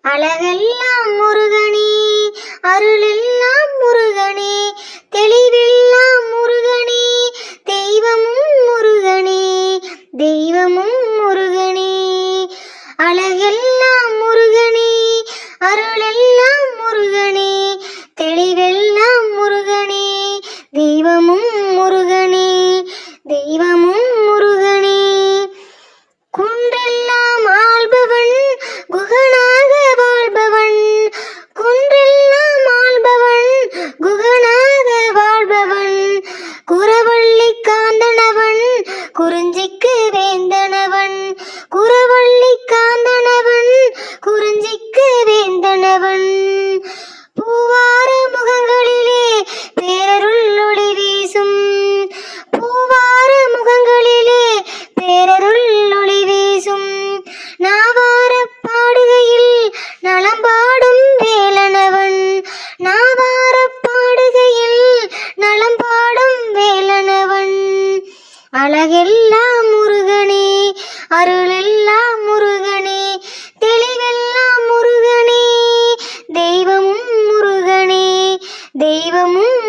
அழகெல்லாம் முருகனே, அருளெல்லாம் முருகனே, தெளிவெல்லாம் முருகனே, தெய்வமும் முருகனே, தெய்வமும் முருகனே. அழகெல்லாம் முருகனே, அருளெல்லாம் முருகனே, தெளிவெல்லாம் முருகனே, தெய்வமும் முருகனே, தெய்வமும் முருகனே. குன்றெல்லாம் ஆள்பவன், குகனாக வாழ்பவன், குன்றெல்லாம் ஆள்பவன், குகனாக வாழ்பவன், குரவள்ளி காந்தனவன், குறிஞ்சிக்கு வேந்தனவன், குரவள்ளி காந்தனவன், குறிஞ்சிக்கு வேந்தனவன். பூவார முகங்களிலே பேரருள் ஒளி வீசும், பூவார முகங்களிலே பேரருள் ஒளி வீசும், நாவார பாடுகையில் நலம்பாடும் வேலனவன், நாவார பாடுகையில் நலம்பாடும் வேலனவன். அழகெல்லாம் முருகனே, அருளெல்லாம் முருகனே, தெளிவெல்லாம் முருகனே, தெய்வமும் முருகனே, தெய்வமும்